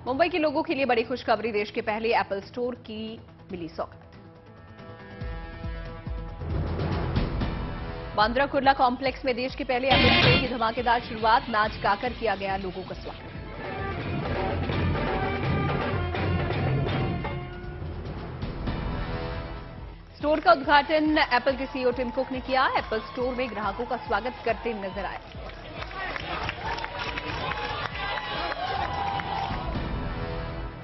मुंबई के लोगों के लिए बड़ी खुशखबरी, देश के पहले एप्पल स्टोर की मिली सौगात। बांद्रा कुर्ला कॉम्प्लेक्स में देश के पहले एप्पल स्टोर की धमाकेदार शुरुआत, नाच गाकर किया गया लोगों का स्वागत। स्टोर का उद्घाटन एप्पल के सीईओ टिम कुक ने किया। एप्पल स्टोर में ग्राहकों का स्वागत करते नजर आए।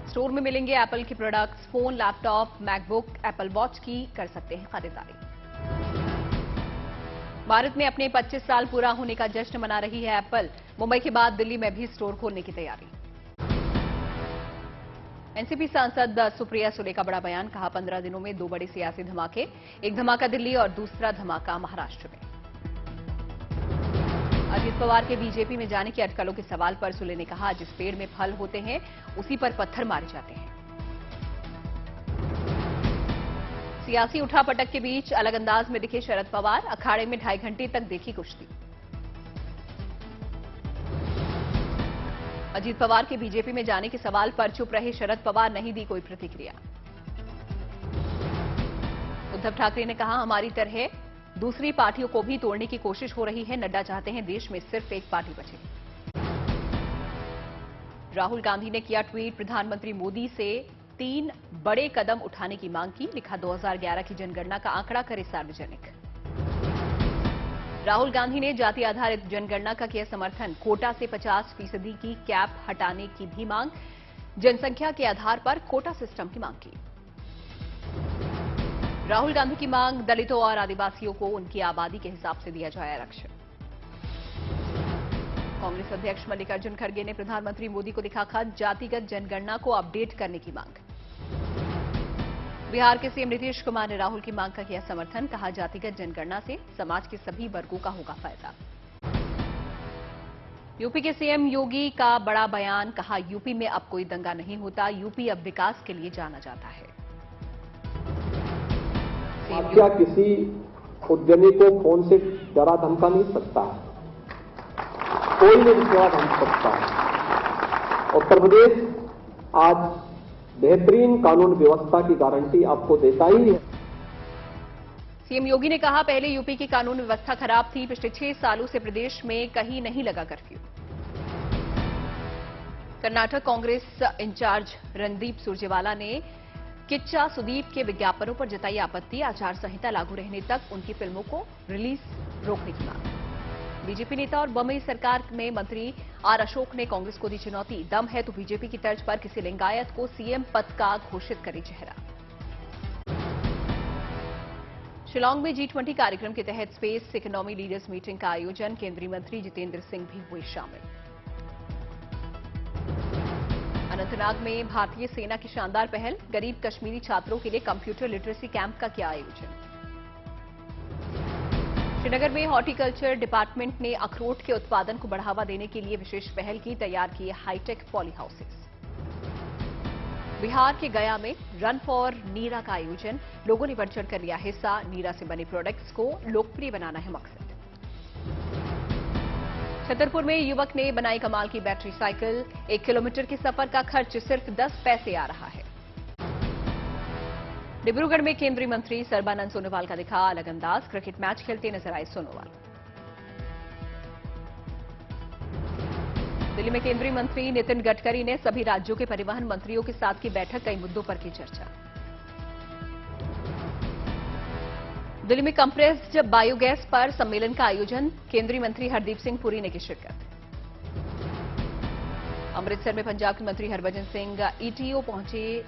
स्टोर में मिलेंगे एप्पल के products, phone, laptop, MacBook, Apple watch की कर सकते हैं खरीदारी। भारत में अपने 25 साल पूरा होने का जश्न मना रही है एप्पल। मुंबई के बाद दिल्ली में भी स्टोर खोलने की तैयारी। एनसीपी सांसद सुप्रिया सुले का बड़ा बयान, कहा 15 दिनों में 2 बड़े सियासी धमाके, एक धमाका दिल्ली और दूसरा धमाका महाराष्ट्र में। अजित पवार के बीजेपी में जाने की अटकलों के सवाल पर सुले ने कहा, जिस पेड़ में फल होते हैं उसी पर पत्थर मारे जाते हैं। सियासी उठापटक के बीच अलग अंदाज में दिखे शरद पवार, अखाड़े में 2.5 घंटे तक देखी कुश्ती। अजित पवार के बीजेपी में जाने के सवाल पर चुप रहे शरद पवार, नहीं दी कोई प्रतिक्रिया। उद्धव ठाकरे ने कहा, हमारी तरह दूसरी पार्टियों को भी तोड़ने की कोशिश हो रही है। नड्डा चाहते हैं देश में सिर्फ एक पार्टी बचे। राहुल गांधी ने किया ट्वीट, प्रधानमंत्री मोदी से 3 बड़े कदम उठाने की मांग की। लिखा, 2011 की जनगणना का आंकड़ा करे सार्वजनिक। राहुल गांधी ने जाति आधारित जनगणना का किया समर्थन। कोटा से 50% की कैप हटाने की भी मांग। जनसंख्या के आधार पर कोटा सिस्टम की मांग की। राहुल गांधी की मांग, दलितों और आदिवासियों को उनकी आबादी के हिसाब से दिया जाए आरक्षण। कांग्रेस अध्यक्ष मल्लिकार्जुन खड़गे ने प्रधानमंत्री मोदी को लिखा खत, जातिगत जनगणना को अपडेट करने की मांग। बिहार के सीएम नीतीश कुमार ने राहुल की मांग का किया समर्थन। कहा, जातिगत जनगणना से समाज के सभी वर्गों का होगा फायदा। यूपी के सीएम योगी का बड़ा बयान, कहा, यूपी में अब कोई दंगा नहीं होता, यूपी अब विकास के लिए जाना जाता है। क्या किसी उद्यमी को फोन से डरा धमका नहीं सकता, कोई नहीं डरा धमका सकता। उत्तर प्रदेश आज बेहतरीन कानून व्यवस्था की गारंटी आपको देता ही है। सीएम योगी ने कहा, पहले यूपी की कानून व्यवस्था खराब थी, पिछले 6 सालों से प्रदेश में कहीं नहीं लगा कर्फ्यू। कर्नाटक कांग्रेस इंचार्ज रणदीप सुरजेवाला ने किच्चा सुदीप के विज्ञापनों पर जताई आपत्ति। आचार संहिता लागू रहने तक उनकी फिल्मों को रिलीज रोकने की मांग। बीजेपी नेता और बम्बई सरकार में मंत्री आर अशोक ने कांग्रेस को दी चुनौती। दम है तो बीजेपी की तर्ज पर किसी लिंगायत को सीएम पद का घोषित करे चेहरा। शिलांग में G20 कार्यक्रम के तहत स्पेस इकोनॉमी लीडर्स मीटिंग का आयोजन। केंद्रीय मंत्री जितेंद्र सिंह भी हुए शामिल। अनंतनाग में भारतीय सेना की शानदार पहल, गरीब कश्मीरी छात्रों के लिए कंप्यूटर लिटरेसी कैंप का किया आयोजन। श्रीनगर में हॉर्टिकल्चर डिपार्टमेंट ने अखरोट के उत्पादन को बढ़ावा देने के लिए विशेष पहल की, तैयार किए हाईटेक पॉली हाउसेस। बिहार के गया में रन फॉर नीरा का आयोजन, लोगों ने बढ़ चढ़कर लिया हिस्सा। नीरा से बने प्रोडक्ट्स को लोकप्रिय बनाना है मकसद। छतरपुर में युवक ने बनाई कमाल की बैटरी साइकिल, 1 किलोमीटर के सफर का खर्च सिर्फ 10 पैसे आ रहा है। डिब्रूगढ़ में केंद्रीय मंत्री सर्बानंद सोनोवाल का दिखा अलग अंदाज, क्रिकेट मैच खेलते नजर आए सोनोवाल। दिल्ली में केंद्रीय मंत्री नितिन गडकरी ने सभी राज्यों के परिवहन मंत्रियों के साथ की बैठक, कई मुद्दों पर की चर्चा। दिल्ली में कंप्रेस्ड बायोगैस पर सम्मेलन का आयोजन, केंद्रीय मंत्री हरदीप सिंह पुरी ने की शिरकत। अमृतसर में पंजाब के मंत्री हरभजन सिंह ईटीओ पहुंचे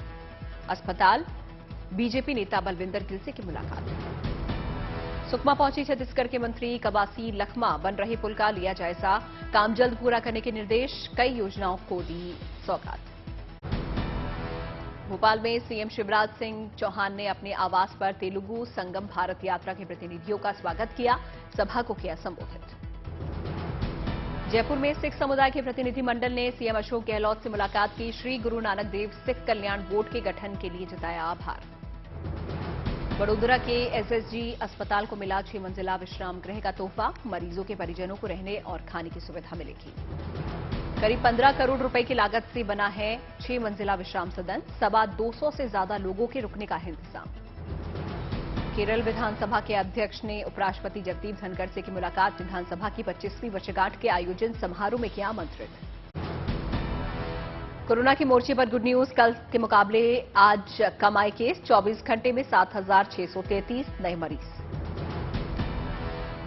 अस्पताल, बीजेपी नेता बलविंदर गिलसे की मुलाकात। सुकमा पहुंची छत्तीसगढ़ के मंत्री कवासी लखमा, बन रहे पुल का लिया जायजा, काम जल्द पूरा करने के निर्देश, कई योजनाओं को दी सौगात। भोपाल में सीएम शिवराज सिंह चौहान ने अपने आवास पर तेलुगु संगम भारत यात्रा के प्रतिनिधियों का स्वागत किया, सभा को किया संबोधित। जयपुर में सिख समुदाय के प्रतिनिधिमंडल ने सीएम अशोक गहलोत से मुलाकात की, श्री गुरु नानक देव सिख कल्याण बोर्ड के गठन के लिए जताया आभार। वडोदरा के एसएसजी अस्पताल को मिला 6 मंजिला विश्राम गृह का तोहफा। मरीजों के परिजनों को रहने और खाने की सुविधा मिलेगी। करीब 15 करोड़ रुपए की लागत से बना है 6 मंजिला विश्राम सदन। 225 से ज्यादा लोगों के रुकने का है इंतजाम। केरल विधानसभा के अध्यक्ष ने उपराष्ट्रपति जगदीप धनखड़ से की मुलाकात। विधानसभा की 25वीं वर्षगांठ के आयोजन समारोह में किया आमंत्रित। कोरोना के मोर्चे पर गुड न्यूज। कल के मुकाबले आज कम आए केस। 24 घंटे में 7,633 नए मरीज।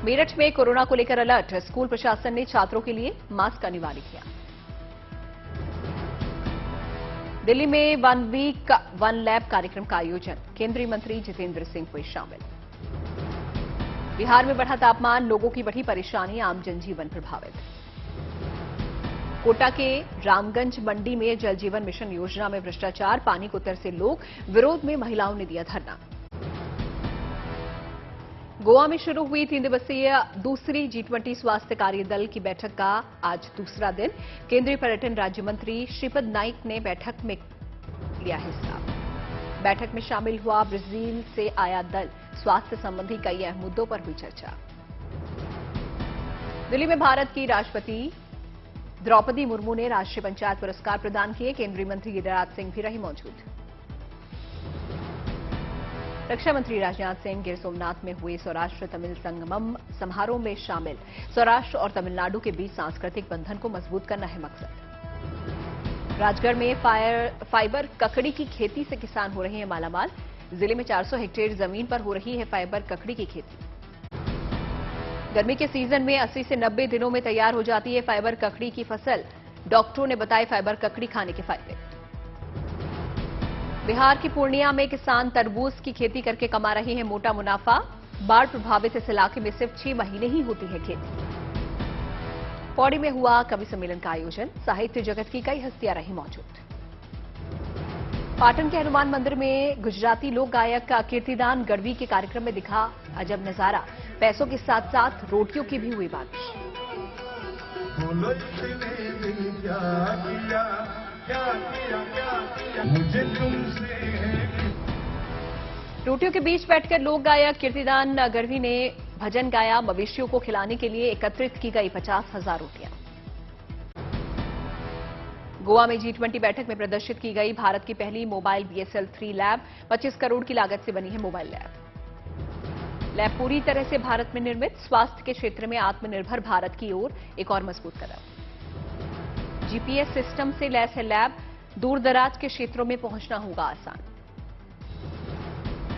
मेरठ में कोरोना को लेकर अलर्ट। स्कूल प्रशासन ने छात्रों के लिए मास्क अनिवार्य किया। दिल्ली में 1 वीक 1 लैब कार्यक्रम का आयोजन। केंद्रीय मंत्री जितेंद्र सिंह हुए शामिल। बिहार में बढ़ा तापमान, लोगों की बढ़ी परेशानी, आम जनजीवन प्रभावित। कोटा के रामगंज मंडी में जल जीवन मिशन योजना में भ्रष्टाचार, पानी को तरसे लोग। विरोध में महिलाओं ने दिया धरना। गोवा में शुरू हुई 3 दिवसीय दूसरी G20 स्वास्थ्य कार्यदल की बैठक का आज दूसरा दिन। केंद्रीय पर्यटन राज्य मंत्री श्रीपद नाइक ने बैठक में लिया हिस्सा। बैठक में शामिल हुआ ब्राजील से आया दल। स्वास्थ्य संबंधी कई अहम मुद्दों पर हुई चर्चा। दिल्ली में भारत की राष्ट्रपति द्रौपदी मुर्मू ने राष्ट्रीय पंचायत पुरस्कार प्रदान किए। केंद्रीय मंत्री गिरिराज सिंह भी रहे मौजूद। रक्षा मंत्री राजनाथ सिंह गिर सोमनाथ में हुए सौराष्ट्र तमिल संगमम समारोह में शामिल। सौराष्ट्र और तमिलनाडु के बीच सांस्कृतिक बंधन को मजबूत करना है मकसद। राजगढ़ में फाइबर ककड़ी की खेती से किसान हो रहे हैं मालामाल। जिले में 400 हेक्टेयर जमीन पर हो रही है फाइबर ककड़ी की खेती। गर्मी के सीजन में 80 से 90 दिनों में तैयार हो जाती है फाइबर ककड़ी की फसल। डॉक्टरों ने बताए फाइबर ककड़ी खाने के फायदे। बिहार की पूर्णिया में किसान तरबूज की खेती करके कमा रहे हैं मोटा मुनाफा। बाढ़ प्रभावित इस इलाके में सिर्फ 6 महीने ही होती है खेती। पौड़ी में हुआ कवि सम्मेलन का आयोजन। साहित्य जगत की कई हस्तियां रही मौजूद। पाटन के हनुमान मंदिर में गुजराती लोक गायक कीर्तिदान गढ़वी के कार्यक्रम में दिखा अजब नजारा। पैसों के साथ साथ रोटियों की भी हुई बारिश। रोटियों के बीच बैठकर लोक गायक कीर्तिदान गढ़वी ने भजन गाया। मवेशियों को खिलाने के लिए एकत्रित की गई 50,000 रोटियां। गोवा में G20 बैठक में प्रदर्शित की गई भारत की पहली मोबाइल BSL-3 लैब। 25 करोड़ की लागत से बनी है मोबाइल लैब। लैब पूरी तरह से भारत में निर्मित। स्वास्थ्य के क्षेत्र में आत्मनिर्भर भारत की ओर एक और मजबूत कदम। GPS सिस्टम से लैस है लैब। दूर दराज के क्षेत्रों में पहुंचना होगा आसान।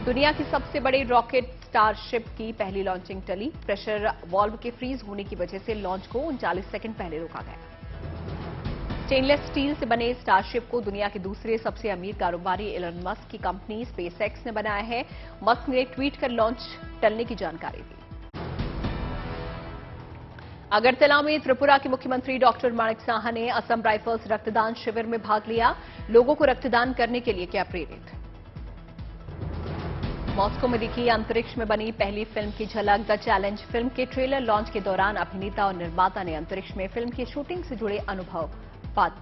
दुनिया की सबसे बड़ी रॉकेट स्टारशिप की पहली लॉन्चिंग टली। प्रेशर वाल्व के फ्रीज होने की वजह से लॉन्च को 39 सेकंड पहले रोका गया। स्टेनलेस स्टील से बने स्टारशिप को दुनिया के दूसरे सबसे अमीर कारोबारी एलन मस्क की कंपनी स्पेसएक्स ने बनाया है। मस्क ने ट्वीट कर लॉन्च टलने की जानकारी दी। अगरतला में त्रिपुरा के मुख्यमंत्री डॉक्टर माणिक साहा ने असम राइफल्स रक्तदान शिविर में भाग लिया। लोगों को रक्तदान करने के लिए किया प्रेरित। मॉस्को में दिखी अंतरिक्ष में बनी पहली फिल्म की झलक। द चैलेंज फिल्म के ट्रेलर लॉन्च के दौरान अभिनेता और निर्माता ने अंतरिक्ष में फिल्म की शूटिंग से जुड़े अनुभव बात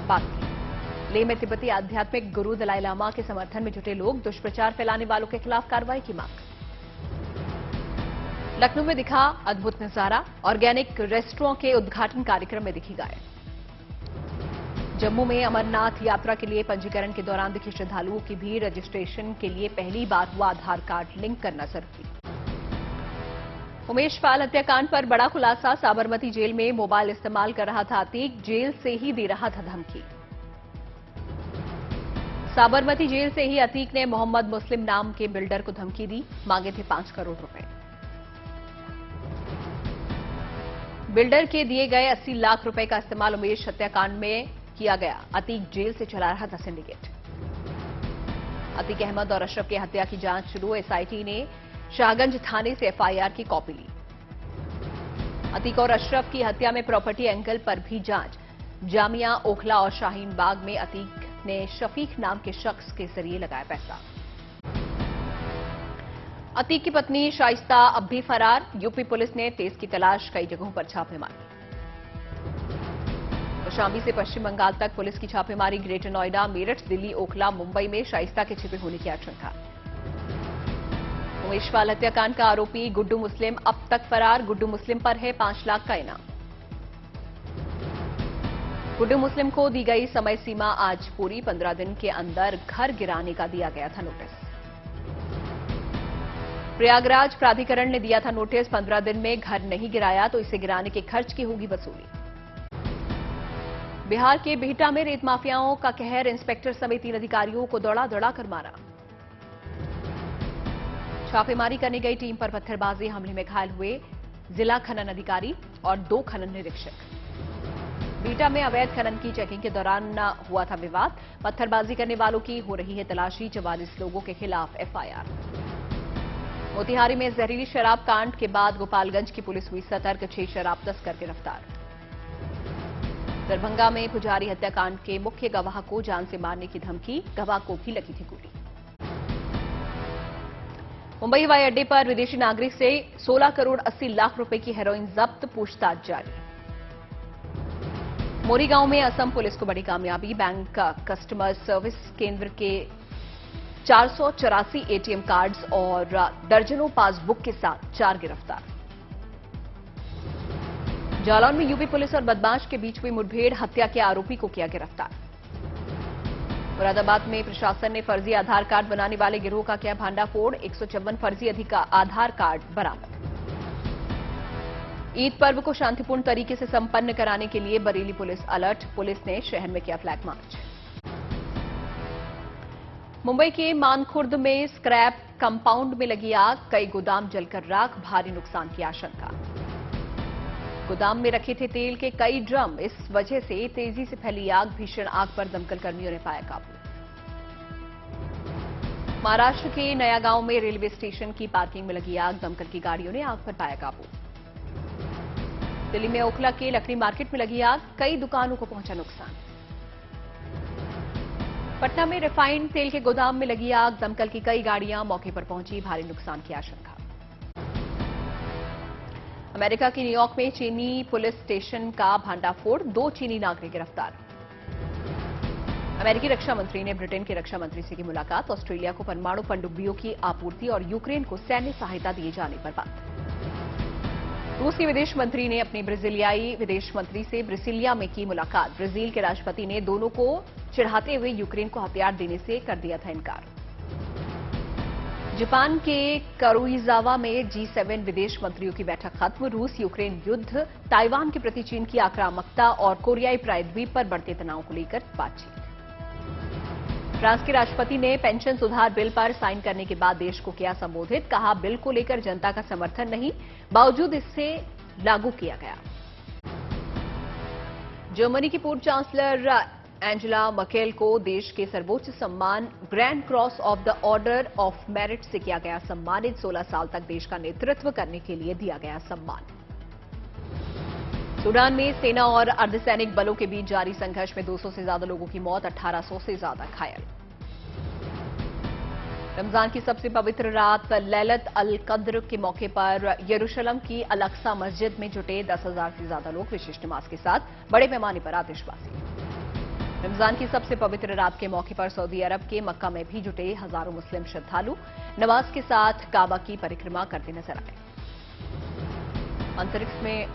की। लेह में तिब्बती आध्यात्मिक गुरु दलाई लामा के समर्थन में जुटे लोग। दुष्प्रचार फैलाने वालों के खिलाफ कार्रवाई की मांग। लखनऊ में दिखा अद्भुत नजारा। ऑर्गेनिक रेस्टोरेंट के उद्घाटन कार्यक्रम में दिखी गाय। जम्मू में अमरनाथ यात्रा के लिए पंजीकरण के दौरान दिखी श्रद्धालुओं की भीड़। रजिस्ट्रेशन के लिए पहली बार हुआ आधार कार्ड लिंक करना जरूरी। उमेश पाल हत्याकांड पर बड़ा खुलासा। साबरमती जेल में मोबाइल इस्तेमाल कर रहा था अतीक। जेल से ही दे रहा था धमकी। साबरमती जेल से ही अतीक ने मोहम्मद मुस्लिम नाम के बिल्डर को धमकी दी। मांगे थे 5 करोड़ रुपए। बिल्डर के दिए गए 80 लाख रुपए का इस्तेमाल उमेश हत्याकांड में किया गया। अतीक जेल से चला रहा था सिंडिकेट। अतीक अहमद और अशरफ की हत्या की जांच शुरू। एसआईटी ने शाहगंज थाने से एफआईआर की कॉपी ली। अतीक और अशरफ की हत्या में प्रॉपर्टी एंगल पर भी जांच। जामिया, ओखला और शाहीन बाग में अतीक ने शफीक नाम के शख्स के जरिए लगाया पैसा। अतीक की पत्नी शाइस्ता अब भी फरार। यूपी पुलिस ने तेज की तलाश, कई जगहों पर छापे मारे। कौशाम्बी से पश्चिम बंगाल तक पुलिस की छापेमारी। ग्रेटर नोएडा, मेरठ, दिल्ली, ओखला, मुंबई में शाइस्ता के छिपे होने की आशंका। उमेशपाल हत्याकांड का आरोपी गुड्डू मुस्लिम अब तक फरार। गुड्डू मुस्लिम पर है 5 लाख का इनाम। गुड्डू मुस्लिम को दी गई समय सीमा आज पूरी। 15 दिन के अंदर घर गिराने का दिया गया था नोटिस। प्रयागराज प्राधिकरण ने दिया था नोटिस, 15 दिन में घर नहीं गिराया तो इसे गिराने के खर्च की होगी वसूली। बिहार के बिहटा में रेत माफियाओं का कहर, इंस्पेक्टर समेत 3 अधिकारियों को दौड़ा कर मारा। छापेमारी करने गई टीम पर पत्थरबाजी हमले में घायल हुए जिला खनन अधिकारी और 2 खनन निरीक्षक। बिहटा में अवैध खनन की चेकिंग के दौरान हुआ था विवाद। पत्थरबाजी करने वालों की हो रही है तलाशी। 44 लोगों के खिलाफ एफआईआर। मोतिहारी में जहरीली शराब कांड के बाद गोपालगंज की पुलिस हुई सतर्क। 6 शराब तस्कर गिरफ्तार। दरभंगा में पुजारी हत्याकांड के मुख्य गवाह को जान से मारने की धमकी, गवाह को भी लगी थी गोली। मुंबई हवाई अड्डे पर विदेशी नागरिक से 16 करोड़ 80 लाख रुपए की हेरोइन जब्त, पूछताछ जारी। मोरीगांव में असम पुलिस को बड़ी कामयाबी। बैंक का कस्टमर सर्विस केंद्र के 484 एटीएम कार्ड्स और दर्जनों पासबुक के साथ 4 गिरफ्तार। जालौन में यूपी पुलिस और बदमाश के बीच हुई मुठभेड़, हत्या के आरोपी को किया गिरफ्तार। मुरादाबाद में प्रशासन ने फर्जी आधार कार्ड बनाने वाले गिरोह का किया भांडाफोड़, 154 फर्जी आधार कार्ड बरामद। ईद पर्व को शांतिपूर्ण तरीके से संपन्न कराने के लिए बरेली पुलिस अलर्ट, पुलिस ने शहर में किया फ्लैग मार्च। मुंबई के मानखुर्द में स्क्रैप कंपाउंड में लगी आग, कई गोदाम जलकर राख, भारी नुकसान की आशंका। गोदाम में रखे थे तेल के कई ड्रम, इस वजह से तेजी से फैली आग, भीषण आग पर दमकल कर्मियों ने पाया काबू। महाराष्ट्र के नया गांव में रेलवे स्टेशन की पार्किंग में लगी आग, दमकल की गाड़ियों ने आग पर पाया काबू। दिल्ली में ओखला के लकड़ी मार्केट में लगी आग, कई दुकानों को पहुंचा नुकसान। पटना में रिफाइंड तेल के गोदाम में लगी आग, दमकल की कई गाड़ियां मौके पर पहुंची, भारी नुकसान की आशंका। अमेरिका के न्यूयॉर्क में चीनी पुलिस स्टेशन का भांडाफोड़, 2 चीनी नागरिक गिरफ्तार। अमेरिकी रक्षा मंत्री ने ब्रिटेन के रक्षा मंत्री से की मुलाकात, ऑस्ट्रेलिया को परमाणु पनडुब्बियों की आपूर्ति और यूक्रेन को सैन्य सहायता दिए जाने पर बात। रूस के विदेश मंत्री ने अपनी ब्राजीलियाई विदेश मंत्री से ब्रासीलिया में की मुलाकात। ब्राजील के राष्ट्रपति ने दोनों को चिढ़ाते हुए यूक्रेन को हथियार देने से कर दिया था इनकार। जापान के कारुइजावा में G7 विदेश मंत्रियों की बैठक खत्म। रूस यूक्रेन युद्ध, ताइवान के प्रति चीन की आक्रामकता और कोरियाई प्रायद्वीप पर बढ़ते तनाव को लेकर बातचीत। फ्रांस के राष्ट्रपति ने पेंशन सुधार बिल पर साइन करने के बाद देश को किया संबोधित, कहा बिल को लेकर जनता का समर्थन नहीं, बावजूद इससे लागू किया गया। जर्मनी की पूर्व चांसलर एंजेला मर्केल को देश के सर्वोच्च सम्मान grand cross of the order of merit से किया गया सम्मानित। 16 साल तक देश का नेतृत्व करने के लिए दिया गया सम्मान। सूडान में सेना और अर्धसैनिक बलों के बीच जारी संघर्ष में 200 से ज्यादा लोगों की मौत, 1800 से ज्यादा घायल। रमजान की सबसे पवित्र रात लैलत अल कद्र के मौके पर यरूशलेम की अल-अक्सा मस्जिद में जुटे 10,000 से ज्यादा लोग विशिष्ट नमाज के साथ बड़े पैमाने पर आतिशबाजी। रमजान की सबसे पवित्र रात के मौके पर सऊदी अरब के मक्का में भी जुटे हजारों मुस्लिम श्रद्धालु नमाज के साथ काबा की परिक्रमा करते नजर आए।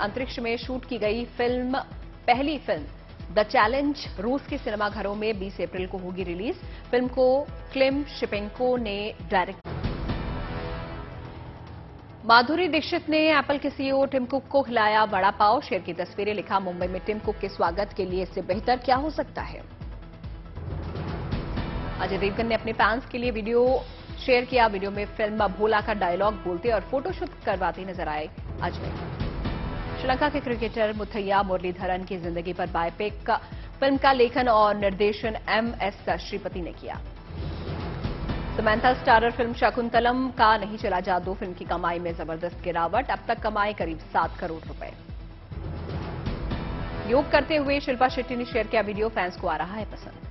अंतरिक्ष में शूट की गई पहली फिल्म द चैलेंज रूस के सिनेमाघरों में 20 अप्रैल को होगी रिलीज। फिल्म को क्लिम शिपेंको ने डायरेक्ट। माधुरी दीक्षित ने एप्पल के सीईओ टिम कुक को खिलाया वड़ा पाव, शेयर की तस्वीरें, लिखा मुंबई में टिम कुक के स्वागत के लिए इससे बेहतर क्या हो सकता है। अजय देवगन ने अपने फैंस के लिए वीडियो शेयर किया। वीडियो में फिल्म भोला का डायलॉग बोलते और फोटोशूट करवाते नजर आए अजय। श्रीलंका के क्रिकेटर मुथैया मुरलीधरन की जिंदगी पर बायोपिक फिल्म का लेखन और निर्देशन MS श्रीपति ने किया। समंथा स्टारर फिल्म शकुंतलम का नहीं चला जादू, फिल्म की कमाई में जबरदस्त गिरावट, अब तक कमाए करीब 7 करोड़ रुपए। योग करते हुए शिल्पा शेट्टी ने शेयर किया वीडियो, फैंस को आ रहा है पसंद।